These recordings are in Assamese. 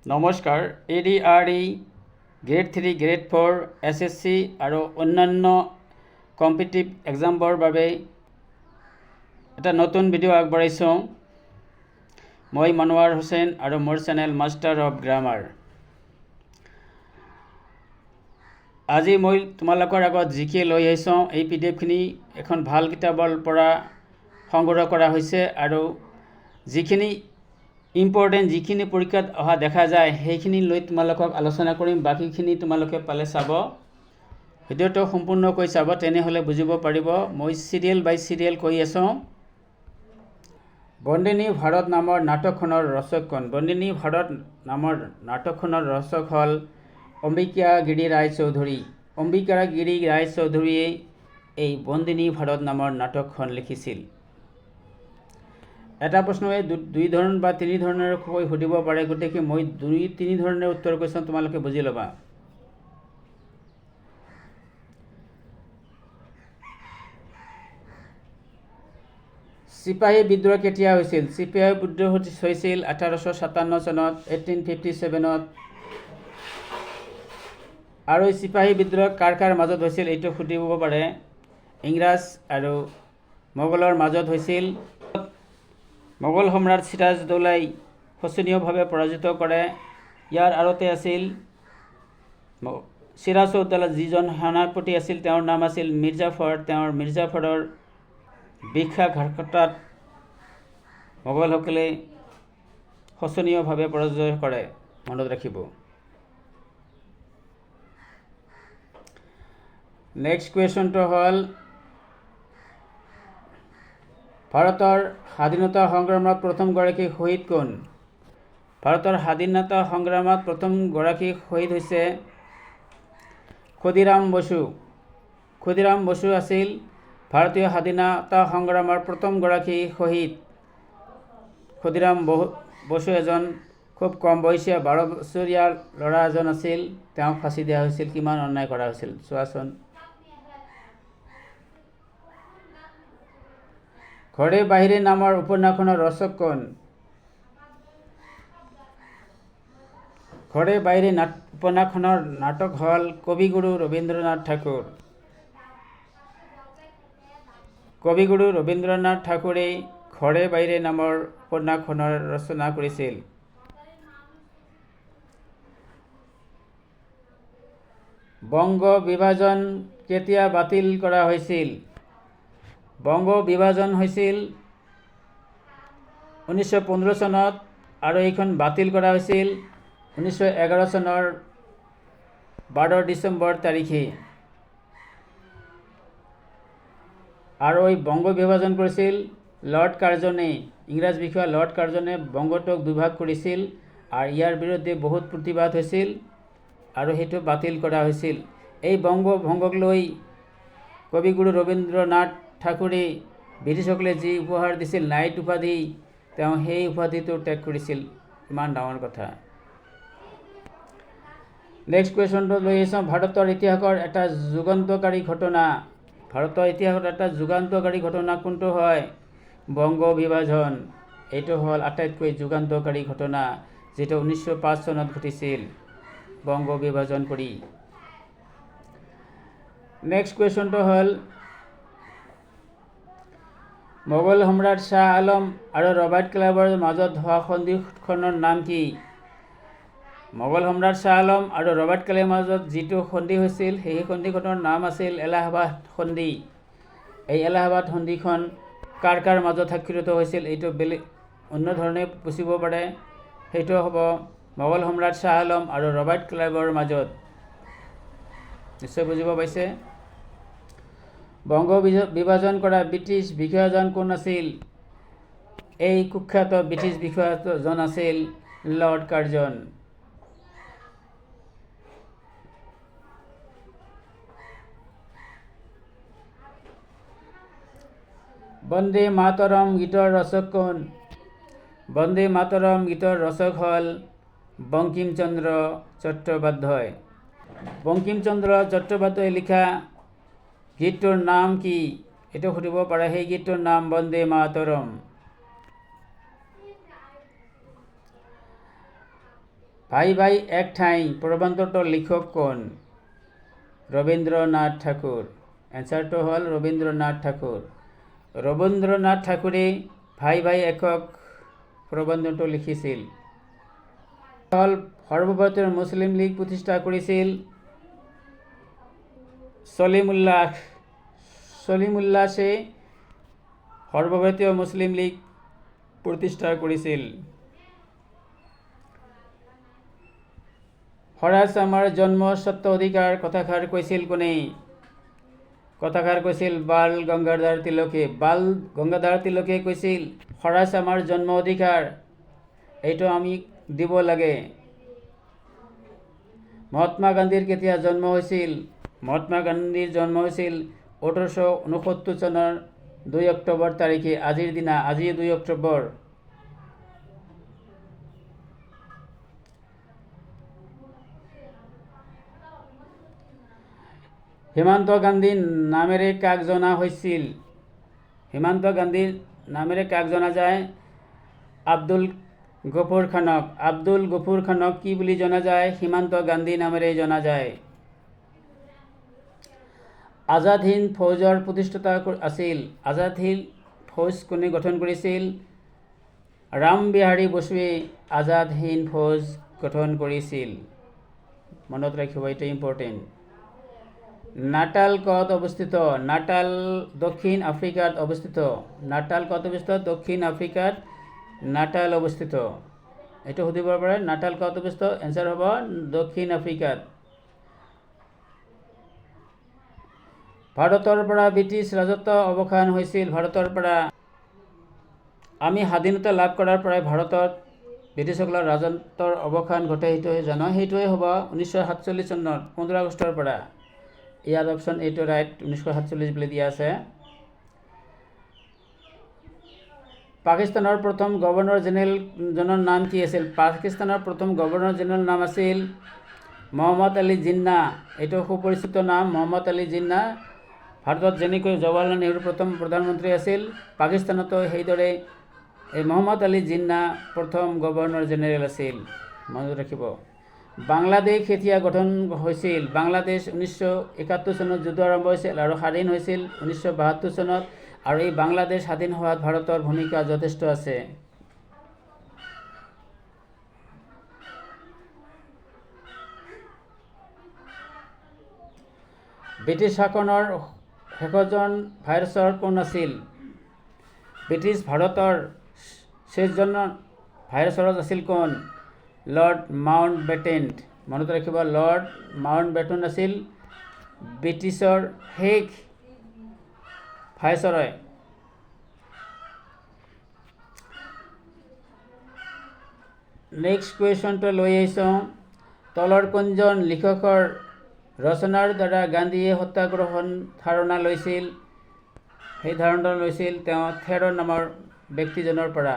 নমস্কাৰ ADRE গ্ৰেড 3 গ্ৰেড 4 SSC আৰু অন্যান্য কম্পিটিটিভ এক্সামৰ বাবে এটা নতুন ভিডিঅ' আগবঢ়াইছোঁ। মই মনোৱাৰ হুছেইন আৰু মোৰ চেনেল মাষ্টাৰ অফ গ্ৰামাৰ। আজি মই তোমালোকৰ আগত জিকে লৈ আহিছোঁ। এই PDF-খিনি এখন ভাল কিতাপৰ পৰা সংগ্ৰহ কৰা হৈছে আৰু যিখিনি ইম্পৰ্টেণ্ট যিখিনি পৰীক্ষাত অহা দেখা যায় সেইখিনি লৈ তোমালোকক আলোচনা কৰিম। বাকীখিনি তোমালোকে পালে চাব। ভিডিঅ'টো সম্পূৰ্ণকৈ চাব, তেনেহ'লে বুজিব পাৰিব। মই চিৰিয়েল বাই চিৰিয়েল কৈ আছোঁ। বন্দিনী ভাৰত নামৰ নাটকখনৰ ৰচক কোন? বন্দিনী ভাৰত নামৰ নাটকখনৰ ৰচক হ'ল অম্বিকা গিৰি ৰায় চৌধুৰী। অম্বিকা গিৰি ৰায় চৌধুৰীয়ে এই বন্দিনী ভাৰত নামৰ নাটকখন লিখিছিল। এটা প্ৰশ্নই দুই ধৰণ বা তিনি ধৰণৰ কৈ সুধিব পাৰে, গতিকে মই তিনি ধৰণে উত্তৰ কৈছোঁ, তোমালোকে বুজি ল'বা। চিপাহী বিদ্ৰোহ কেতিয়া হৈছিল? চিপাহী বিদ্ৰোহ হৈছিল 1857 চনত, 1857ত। আৰু এই চিপাহী বিদ্ৰোহ কাৰ মাজত হৈছিল এইটো সুধিব পাৰে। ইংৰাজ আৰু মোগলৰ মাজত হৈছিল। মোগল সম্ৰাট চিৰাজউদ্দৌলাই শোচনীয়ভাৱে পৰাজিত কৰে। ইয়াৰ আঁৰতে আছিল চিৰাজউদ্দৌলাৰ যিজন সেনাপতি আছিল তেওঁৰ নাম আছিল মিৰ্জাফৰ। তেওঁৰ মিৰ্জাফৰৰ বিশ্বাসঘাতকতাত মোগলসকলে শোচনীয়ভাৱে পৰাজয় কৰে। মনত ৰাখিব। নেক্সট কুৱেশ্যনটো হ'ল ভাৰতৰ স্বাধীনতা সংগ্ৰামত প্ৰথমগৰাকী শ্বহীদ কোন? ভাৰতৰ স্বাধীনতা সংগ্ৰামত প্ৰথমগৰাকী শ্বহীদ হৈছে ক্ষুদিৰাম বসু। ক্ষুদিৰাম বসু আছিল ভাৰতীয় স্বাধীনতা সংগ্ৰামৰ প্ৰথমগৰাকী শ্বহীদ। ক্ষুদিৰাম বসু এজন খুব কম বয়সীয়া 12 বছৰীয়া ল'ৰা এজন আছিল। তেওঁক ফাঁচি দিয়া হৈছিল। কিমান অন্যায় কৰা হৈছিল চোৱাচোন। ঘৰে বাহিৰে নামৰ উপন্যাসখনৰ ৰচক কোন? ঘৰে বাহিৰে উপন্যাসখনৰ নাটক হ'ল কবিগুৰু ৰবীন্দ্ৰনাথ ঠাকুৰ। কবিগুৰু ৰবীন্দ্ৰনাথ ঠাকুৰে ঘৰে বাহিৰে নামৰ উপন্যাসখনৰ ৰচনা কৰিছিল। বংগ বিভাজন কেতিয়া বাতিল কৰা হৈছিল? বংগ বিভাজন হৈছিল 1915 চনত আৰু এইখন বাতিল কৰা হৈছিল 1911 চনৰ 12 ডিচেম্বৰ তাৰিখে। আৰু এই বংগ বিভাজন কৰিছিল লৰ্ড কাৰ্জনে। ইংৰাজ বিষয়া লৰ্ড কাৰ্জনে বংগটোক দুভাগ কৰিছিল আৰু ইয়াৰ বিৰুদ্ধে বহুত প্ৰতিবাদ হৈছিল আৰু সেইটো বাতিল কৰা হৈছিল। এই ভংগক লৈ কবিগুৰু ৰবীন্দ্ৰনাথ ঠাকুৰে ব্ৰিটিছসকলে যি উপহাৰ দিছিল নাইট উপাধি, তেওঁ সেই উপাধিটো ত্যাগ কৰিছিল। ইমান ডাঙৰ কথা। নেক্সট কুৱেশ্যনটো লৈ আহিছোঁ ভাৰতৰ ইতিহাসৰ এটা যুগান্তকাৰী ঘটনা। ভাৰতৰ ইতিহাসত এটা যুগান্তকাৰী ঘটনা কোনটো হয়? বংগ বিভাজন। এইটো হ'ল আটাইতকৈ যুগান্তকাৰী ঘটনা, যিটো 1905 চনত ঘটিছিল বংগ বিভাজন কৰি। নেক্সট কুৱেশ্যনটো হ'ল মোগল সম্ৰাট শ্বাহ আলম আৰু ৰবাৰ্ট ক্লাইভৰ মাজত হোৱা সন্ধিখনৰ নাম কি? মোগল সম্ৰাট শ্বাহ আলম আৰু ৰবাৰ্ট ক্লাইভৰ মাজত যিটো সন্ধি হৈছিল সেই সন্ধিখনৰ নাম আছিল এলাহাবাদ সন্ধি। এই এলাহাবাদ সন্ধিখন কাৰ মাজত স্বাক্ষৰিত হৈছিল এইটো বেলেগ অন্য ধৰণে বুজিব পাৰে। সেইটো হ'ব মোগল সম্ৰাট শ্বাহ আলম আৰু ৰবাৰ্ট ক্লাইভৰ মাজত। নিশ্চয় বুজিব পাইছে। বংগ বিভাজন কৰা ব্ৰিটিছ বিষয়াজন কোন আছিল? এই কুখ্যাত ব্ৰিটিছ বিষয়াজন আছিল লৰ্ড কাৰ্জন। বন্দে মাতৰম গীতৰ ৰচক কোন? বন্দে মাতৰম গীতৰ ৰচক হ'ল বংকিম চন্দ্ৰ চট্টোপাধ্যায়। বংকিম চন্দ্ৰ চট্টোপাধ্যায়ে লিখা গীতটোৰ নাম কি? এইটো সুধিব পাৰে। সেই গীতটোৰ নাম বন্দে মাতৰম। ভাই ভাই এক ঠাই প্ৰবন্ধটোৰ লিখক কোন? ৰবীন্দ্ৰনাথ ঠাকুৰ। এনচাৰটো হ'ল ৰবীন্দ্ৰনাথ ঠাকুৰ। ৰবীন্দ্ৰনাথ ঠাকুৰে ভাই ভাই একক প্ৰবন্ধটো লিখিছিল। হ'ল সৰ্বভাৰতীয় মুছলিম লীগ প্ৰতিষ্ঠা কৰিছিল সলিমুল্লাহে সৰ্বভাৰতীয় মুছলিম লীগ প্ৰতিষ্ঠা কৰিছিল। স্বৰাজ আমাৰ জন্ম স্বত্ব অধিকাৰ কথাষাৰ কৈছিল কোনে? কথাষাৰ কৈছিল বাল গংগাধৰ তিলকে। বাল গংগাধৰ তিলকে কৈছিল স্বৰাজ আমাৰ জন্ম অধিকাৰ, এইটো আমি দিব লাগে। মহাত্মা গান্ধীৰ কেতিয়া জন্ম হৈছিল? মহাত্মা গান্ধীৰ জন্ম হৈছিল 1869 চনৰ 2 অক্টোবৰ তাৰিখে। আজিৰ দিনা, আজি 2 অক্টোবৰ। হিমান্ত গান্ধী নামেৰে কাক জনা হৈছিল? হিমান্ত গান্ধীৰ নামেৰে কাক জনা যায়? আব্দুল গফুৰ খানক। আব্দুল গফুৰ খানক কি বুলি জনা যায়? হিমান্ত গান্ধী নামেৰে জনা যায়। আজাদ হিন্দ ফৌজৰ প্ৰতিষ্ঠাতা আছিল। আজাদ হিন্দ ফৌজ কোনে গঠন কৰিছিল? ৰামবিহাৰী বসুৱে আজাদ হিন্দ ফৌজ গঠন কৰিছিল। মনত ৰাখিব, এইটো ইম্পৰ্টেণ্ট। নাটাল ক'ত অৱস্থিত? নাটাল দক্ষিণ আফ্ৰিকাত অৱস্থিত। নাটাল ক'ত অৱস্থিত? দক্ষিণ আফ্ৰিকাত নাটাল অৱস্থিত। এইটো সুধিব পাৰে, নাটাল ক'ত অৱস্থিত? এনচাৰ হ'ব দক্ষিণ আফ্ৰিকাত। ভাৰতৰ পৰা ব্ৰিটিছ ৰাজত্ব অৱসান হৈছিল। ভাৰতৰ পৰা আমি স্বাধীনতা লাভ কৰাৰ পৰাই ভাৰতত ব্ৰিটিছসকলৰ ৰাজত্বৰ অৱসান ঘটে, সেইটোৱে জানো। সেইটোৱে হ'ব 1947 চনৰ 15 আগষ্টৰ পৰা। ইয়াৰ অপশ্যন এইটো ৰাইট, 1947 বুলি দিয়া আছে। পাকিস্তানৰ প্ৰথম গভৰ্ণৰ জেনেৰেলজনৰ নাম কি আছিল? পাকিস্তানৰ প্ৰথম গভৰ্ণৰ জেনেৰেলৰ নাম আছিল মহম্মদ আলী জিন্না। এইটো সুপৰিচিত নাম, মহম্মদ আলী জিন্না। ভাৰতত যেনেকৈ জৱাহৰলাল নেহৰু প্ৰথম প্ৰধানমন্ত্ৰী আছিল, পাকিস্তানতো সেইদৰে এই মহম্মদ আলী জিন্না প্ৰথম গভৰ্ণৰ জেনেৰেল আছিল। মনত ৰাখিব। বাংলাদেশ কেতিয়া গঠন হৈছিল? বাংলাদেশ 1971 চনত যুদ্ধ আৰম্ভ হৈছিল আৰু স্বাধীন হৈছিল 1972 চনত। আৰু এই বাংলাদেশ স্বাধীন হোৱাত ভাৰতৰ ভূমিকা যথেষ্ট আছে। ব্ৰিটিছ শাসনৰ শেষৰজন ভাইচৰয় কোন আছিল? ব্ৰিটিছ ভাৰতৰ শেষজন ভাইচৰয় আছিল কোন? Lord Mountbatten. মনত ৰাখিব, লৰ্ড মাউণ্টবেটেন আছিল ব্ৰিটিছৰ শেষ ভাইচৰয়। নেক্সট কুৱেশ্যনটো লৈ আহিছোঁ। তলৰ কোনজন লিখকৰ ৰচনাৰ দ্বাৰা গান্ধীয়ে সত্যাগ্ৰহৰ ধাৰণা লৈছিল? সেই ধাৰণা লৈছিল তেওঁ থেৰ নামৰ ব্যক্তিজনৰ পৰা।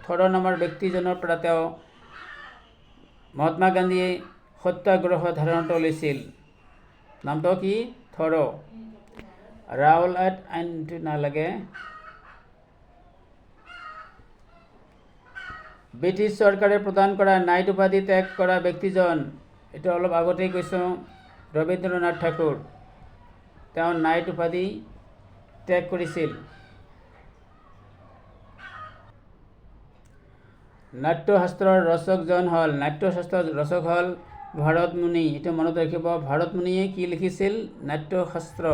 থৰ নামৰ ব্যক্তিজনৰ পৰা তেওঁ মহাত্মা গান্ধীয়ে সত্যাগ্ৰহৰ ধাৰণাটো লৈছিল। নামটো কি? থৰ। ৰাওলাট আইনটো নালাগে। ব্ৰিটিছ চৰকাৰে প্ৰদান কৰা নাইট উপাধি ত্যাগ কৰা ব্যক্তিজন, এইটো অলপ আগতেই কৈছোঁ, ৰবীন্দ্ৰনাথ ঠাকুৰ। তেওঁ নাইট উপাধি ত্যাগ কৰিছিল। নাট্যশাস্ত্ৰৰ ৰচকজন হ'ল, নাট্যশাস্ত্ৰৰ ৰচক হ'ল ভাৰতমুনি। এইটো মনত ৰাখিব, ভাৰতমুনিয়ে কি লিখিছিল? নাট্যশাস্ত্ৰ।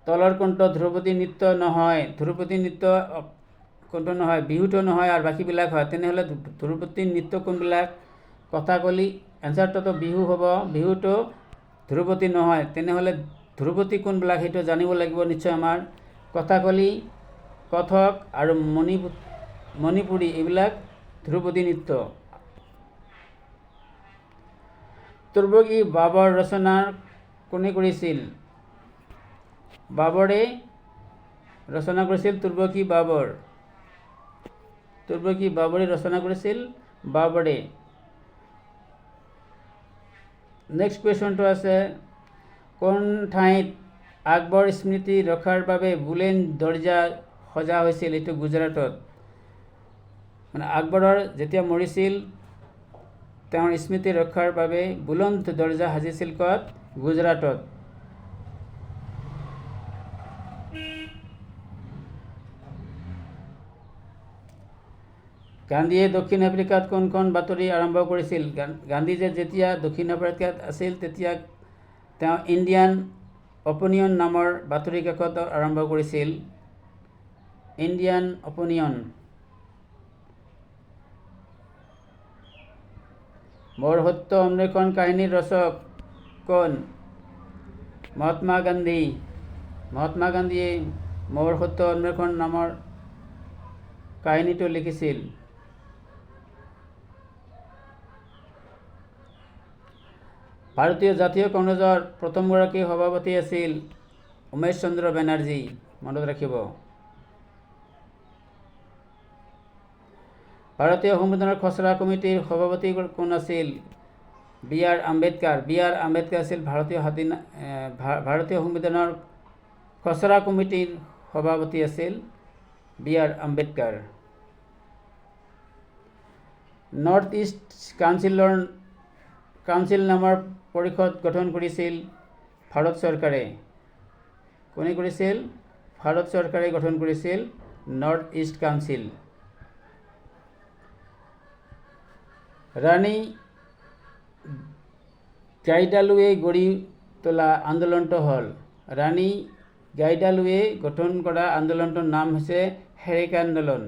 তলৰ কোনটো ধ্ৰুপদী নৃত্য নহয়? ধ্ৰুপদী নৃত্য কোনটো নহয়? বিহুটো নহয় আৰু বাকীবিলাক হয়। তেনেহ'লে ধ্ৰুপদী নৃত্য কোনবিলাক? কথাকলি। এনচাৰটোতো বিহু হ'ব, বিহুটো ধ্ৰুপদী নহয়। তেনেহ'লে ধ্ৰুপদী কোনবিলাক সেইটো জানিব লাগিব নিশ্চয় আমাৰ। কথাকলি, কথক আৰু মণিপুৰী, এইবিলাক ধ্ৰুপদী নৃত্য। তুৰ্বী-বাবৰ ৰচনা কোনে কৰিছিল? বাবৰে ৰচনা কৰিছিল। তুৰ্বী-বাবৰ। তুৰ্বী-বাবৰে ৰচনা কৰিছিল, বাবৰে। নেক্সট কুৱেশ্যনটো আছে, কোন ঠাইত আকবৰ স্মৃতি ৰক্ষাৰ বাবে বুলেন দৰ্জা সজা হৈছিল? এইটো গুজৰাটত। মানে আকবৰৰ যেতিয়া মৰিছিল তেওঁৰ স্মৃতি ৰক্ষাৰ বাবে বুলন্দ দৰ্জা সাজিছিল ক'ত? গুজৰাটত। গান্ধীয়ে দক্ষিণ আফ্ৰিকাত কোনখন বাতৰি আৰম্ভ কৰিছিল? গান্ধীজী যেতিয়া দক্ষিণ আফ্ৰিকাত আছিল তেতিয়া তেওঁ ইণ্ডিয়ান অপিনিয়ন নামৰ বাতৰি কাকত আৰম্ভ কৰিছিল। Indian opinion. মোৰ সত্য অন্বেষণ কাহিনীৰ ৰচক কোন? মহাত্মা গান্ধী। মহাত্মা গান্ধীয়ে মোৰ সত্য অন্বেষণ নামৰ কাহিনীটো লিখিছিল। ভাৰতীয় জাতীয় কংগ্ৰেছৰ প্ৰথমগৰাকী সভাপতি আছিল উমেশ চন্দ্ৰ বেনাৰ্জী। মনত ৰাখিব। ভাৰতীয় সংবিধানৰ খচৰা কমিটিৰ সভাপতি কোন আছিল? বি.আৰ. আম্বেদকাৰ। বি.আৰ. আম্বেদকাৰ আছিল ভাৰতীয় সংবিধানৰ খচৰা কমিটিৰ সভাপতি আছিল BR. Ambedkar. North east council নামৰ পৰিষদ গঠন কৰিছিল ভাৰত চৰকাৰে। কোনে কৰিছিল? ভাৰত চৰকাৰে গঠন কৰিছিল নৰ্থ ইষ্ট কাউন্সিল। ৰাণী গাইডালুৱে গঢ়ি তোলা আন্দোলনটো হ'ল? ৰাণী গাইডালুৱে গঠন কৰা আন্দোলনটোৰ নাম হৈছে হেৰেকা আন্দোলন।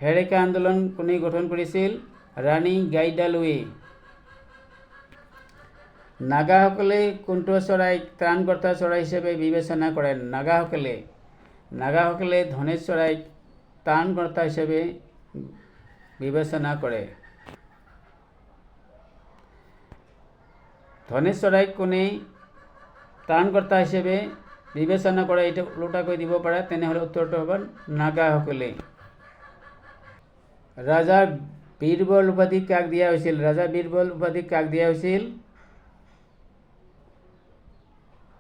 হেৰেকা আন্দোলন কোনে গঠন কৰিছিল? ৰাণী গাইডালুৱে। নাগাসকলে কোনটো চৰাইক ত্ৰাণকৰ্তা চৰাই হিচাপে বিবেচনা কৰে? নাগাসকলে ধনেশ চৰাইক ত্ৰাণকৰ্তা হিচাপে বিবেচনা কৰে। ধনেশ চৰাইক কোনে ত্ৰাণকৰ্তা হিচাপে বিবেচনা কৰে? এইটো ওলোটাকৈ দিব পাৰে, তেনেহ'লে উত্তৰটো হ'ব নাগাসকলে। ৰাজা বীৰবল উপাধি কাক দিয়া হৈছিল? ৰাজা বীৰবল উপাধি কাক দিয়া হৈছিল?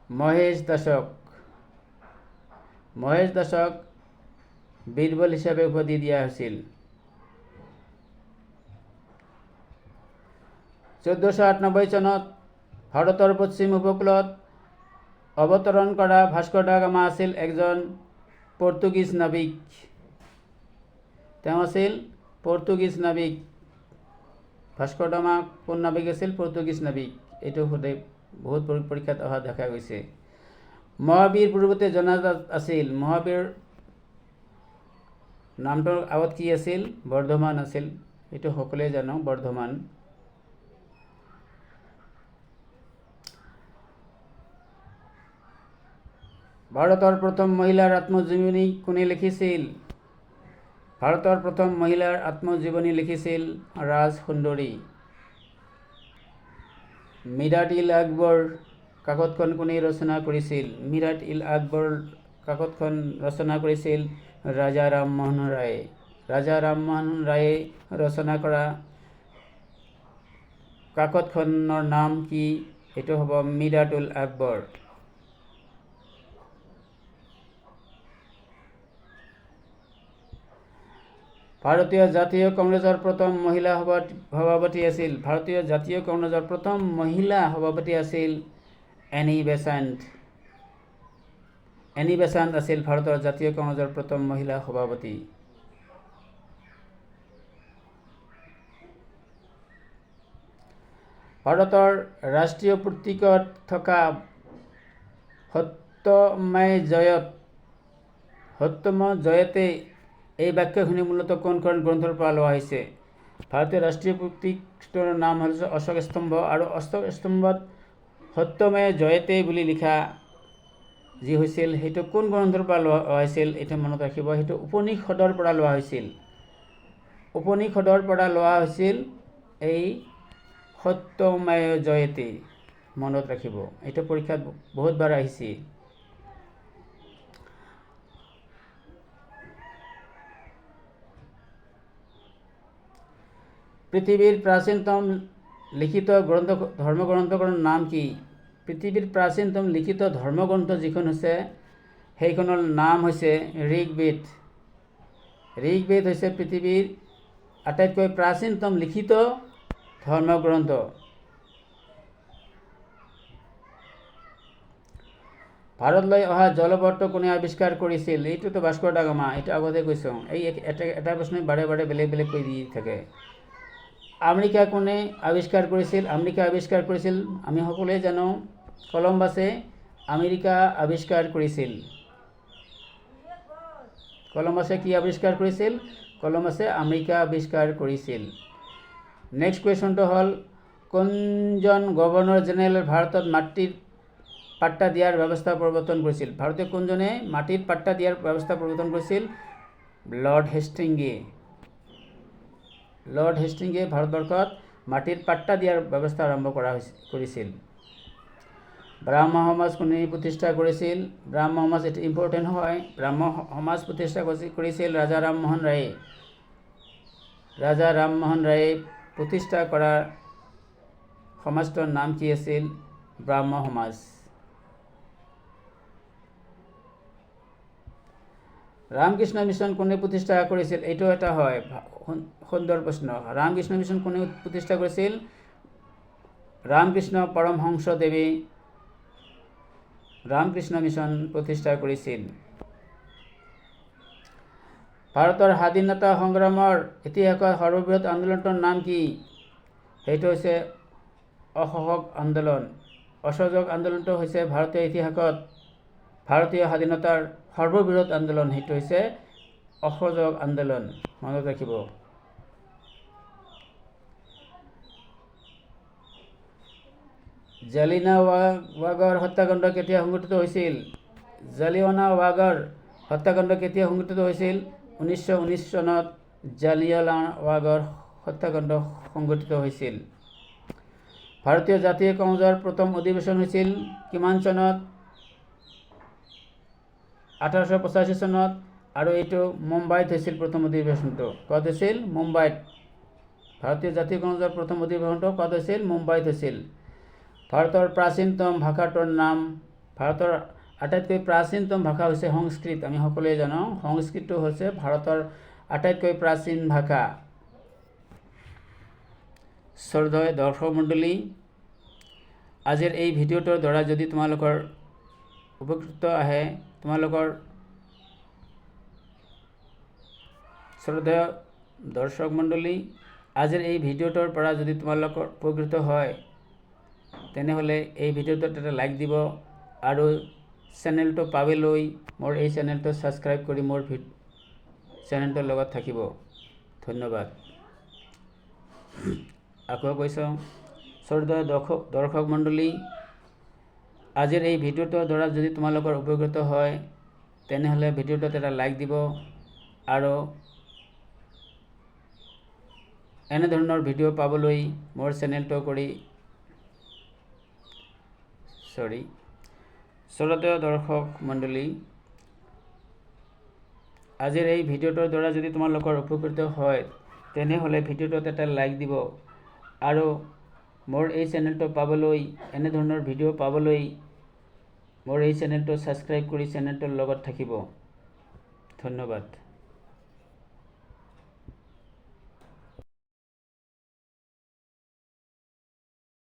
মহেশ দাসক। মহেশ দাসক বীৰবল হিচাপে উপাধি দিয়া হৈছিল। 1498 চনত ভাৰতৰ পশ্চিম উপকূলত অৱতৰণ কৰা ভাস্কো দা গামা আছিল এজন পৰ্তুগীজ নাবিক। তেওঁ আছিল পৰ্তুগীজ নাবিক। ভাস্কো দা গামা কোন নাবিক আছিল? পৰ্তুগীজ নাবিক। এইটো সদায় বহুত পৰীক্ষাত অহা দেখা গৈছে। মহাবীৰ পূৰ্বতে জনাজাত আছিল। মহাবীৰ নামটোৰ আগত কি আছিল? বৰ্ধমান আছিল। এইটো সকলোৱে জানো, বৰ্ধমান। ভাৰতৰ প্ৰথম মহিলাৰ আত্মজীৱনী কোনে লিখিছিল? ভাৰতৰ প্ৰথম মহিলাৰ আত্মজীৱনী লিখিছিল ৰাজ সুন্দৰী। মিৰাট-ই-আকবৰ কাকতখন কোনে ৰচনা কৰিছিল? মিৰাট-ই-আকবৰ কাকতখন ৰচনা কৰিছিল ৰাজা ৰামমোহন ৰায়ে। ৰাজা ৰামমোহন ৰায়ে ৰচনা কৰা কাকতখনৰ নাম কি? এইটো হ'ব মিৰাট-উল-আকবৰ। ভাৰতীয় জাতীয় কংগ্ৰেছৰ প্ৰথম মহিলা সভাপতি আছিল? ভাৰতীয় জাতীয় কংগ্ৰেছৰ প্ৰথম মহিলা সভাপতি আছিল এনি বেচাণ্ট। এনি বেচাণ্ট আছিল ভাৰতৰ জাতীয় কংগ্ৰেছৰ প্ৰথম মহিলা সভাপতি। ভাৰতৰ ৰাষ্ট্ৰীয় প্ৰতীকত থকা সত্যমে জয়তে এই বাক্যখিনি মূলতঃ কোনখন গ্ৰন্থৰ পৰা লোৱা হৈছে? ভাৰতীয় ৰাষ্ট্ৰীয় প্ৰতীকটোৰ নাম হৈছে অশোক স্তম্ভ, আৰু অশোক স্তম্ভত সত্যমে জয়তে বুলি লিখা যি হৈছিল সেইটো কোন গ্ৰন্থৰ পৰা লোৱা হৈছিল? এইটো মনত ৰাখিব। সেইটো উপনিষদৰ পৰা লোৱা হৈছিল। উপনিষদৰ পৰা লোৱা হৈছিল এই সত্যমে জয়তে। মনত ৰাখিব, এইটো পৰীক্ষাত বহুতবাৰ আহিছে। পৃথিৱীৰ প্ৰাচীনতম লিখিত ধৰ্মগ্ৰন্থখনৰ নাম কি? পৃথিৱীৰ প্ৰাচীনতম লিখিত ধৰ্মগ্ৰন্থ যিখন হৈছে সেইখনৰ নাম হৈছে ঋগ্বেদ। ঋগ্বেদ হৈছে পৃথিৱীৰ আটাইতকৈ প্ৰাচীনতম লিখিত ধৰ্মগ্ৰন্থ। ভাৰতলৈ অহা জলপথটো কোনে আৱিষ্কাৰ কৰিছিল? এইটোতো ভাস্কৰ দা গামা, এইটো আগতে কৈছোঁ। এই এটা প্ৰশ্নই বাৰে বাৰে বেলেগ বেলেগ কৈ দি থাকে। আমেৰিকা কোনে আৱিষ্কাৰ কৰিছিল? আমেৰিকা আৱিষ্কাৰ কৰিছিল আমি সকলোৱে জানো কলম্বাছে আমেৰিকা আৱিষ্কাৰ কৰিছিল। কলম্বাছে কি আৱিষ্কাৰ কৰিছিল? কলম্বাছে আমেৰিকা আৱিষ্কাৰ কৰিছিল। নেক্সট কুৱেশ্যনটো হ'ল কোনজন গভৰ্ণৰ জেনেৰেলে ভাৰতত মাটিৰ পাট্টা দিয়াৰ ব্যৱস্থা প্ৰৱৰ্তন কৰিছিল? ভাৰতীয় কোনজনে মাটিৰ পাট্টা দিয়াৰ ব্যৱস্থা প্ৰৱৰ্তন কৰিছিল? লৰ্ড হেষ্টিংছে। লৰ্ড হেষ্টিংছে ভাৰতবৰ্ষত মাটিৰ পাট্টা দিয়াৰ ব্যৱস্থা আৰম্ভ কৰিছিল। ব্ৰাহ্ম সমাজ কোনে প্ৰতিষ্ঠা কৰিছিল? ব্ৰাহ্ম সমাজ এটি ইম্পৰ্টেণ্ট হয়। ব্ৰাহ্ম সমাজ প্ৰতিষ্ঠা কৰিছিল ৰাজা ৰামমোহন ৰায়ে। ৰাজা ৰামমোহন ৰায়ে প্ৰতিষ্ঠা কৰা সমাজটোৰ নাম কি আছিল? ব্ৰাহ্ম সমাজ। ৰামকৃষ্ণ মিছন কোনে প্ৰতিষ্ঠা কৰিছিল? এইটো এটা হয় সুন্দৰ প্ৰশ্ন। ৰামকৃষ্ণ মিছন কোনে প্ৰতিষ্ঠা কৰিছিল? ৰামকৃষ্ণ পৰমহংসদেৱে ৰামকৃষ্ণ মিছন প্ৰতিষ্ঠা কৰিছিল। ভাৰতৰ স্বাধীনতা সংগ্ৰামৰ ইতিহাসৰ সৰ্ববৃহৎ আন্দোলনটোৰ নাম কি? সেইটো হৈছে অসহযোগ আন্দোলন। অসহযোগ আন্দোলনটো হৈছে ভাৰতীয় ইতিহাসত ভাৰতীয় স্বাধীনতাৰ সৰ্ববৃহৎ আন্দোলন। সেইটো হৈছে অসহযোগ আন্দোলন, মনত ৰাখিব। জালিয়ানৱালাবাগৰ হত্যাকাণ্ড কেতিয়া সংঘটিত হৈছিল? জালিয়ানৱালাবাগৰ হত্যাকাণ্ড কেতিয়া সংঘটিত হৈছিল? 1919 চনত জালিয়ানৱালাবাগৰ হত্যাকাণ্ড সংঘটিত হৈছিল। ভাৰতীয় জাতীয় কংগ্ৰেছৰ প্ৰথম অধিৱেশন হৈছিল কিমান চনত? 1885 চনত। আৰু এইটো মুম্বাইত হৈছিল প্ৰথম অধিৱেশনটো। ক'ত হৈছিল? মুম্বাইত। ভাৰতীয় জাতীয় কংগ্ৰেছৰ প্ৰথম অধিৱেশনটো ক'ত হৈছিল? মুম্বাইত হৈছিল। ভাৰতৰ প্ৰাচীনতম ভাষাটোৰ নাম? ভাৰতৰ আটাইতকৈ প্ৰাচীনতম ভাষা হৈছে সংস্কৃত। আমি সকলোৱে জানো সংস্কৃতটো হৈছে ভাৰতৰ আটাইতকৈ প্ৰাচীন ভাষা। শ্ৰদ্ধেয় দৰ্শক মণ্ডলী, আজিৰ এই ভিডিঅ'টোৰ দ্বাৰা যদি তোমালোকৰ উপকৃত আহে, তোমালোকৰ শ্ৰদ্ধেয় দৰ্শক মণ্ডলী, আজিৰ এই ভিডিঅ'টোৰ পৰা যদি তোমালোকৰ উপকৃত হয়, তেনেহ'লে এই ভিডিঅ'টোত এটা লাইক দিব আৰু চেনেলটো পাবলৈ মোৰ এই চেনেলটো ছাবস্ক্ৰাইব কৰি মোৰ চেনেলটোৰ লগত থাকিব। ধন্যবাদ। আকৌ কৈছোঁ, শ্ৰদ্ধেয় দৰ্শক মণ্ডলী, আজিৰ এই ভিডিঅ'টোৰ দ্বাৰা যদি তোমালোকৰ উপকৃত হয়, তেনেহ'লে ভিডিঅ'টোত এটা লাইক দিব আৰু এনেধৰণৰ ভিডিঅ' পাবলৈ মোৰ চেনেলটো শ্ৰদ্ধেয় দৰ্শক মণ্ডলী, আজিৰ এই ভিডিঅ'টোৰ দ্বাৰা যদি তোমালোকৰ উপকৃত হয়, তেনেহ'লে ভিডিঅ'টোত এটা লাইক দিব আৰু মোৰ এই চেনেলটো পাবলৈ, এনেধৰণৰ ভিডিঅ' পাবলৈ মোৰ এই চেনেলটো ছাবস্ক্ৰাইব কৰি চেনেলটোৰ লগত থাকিব। ধন্যবাদ।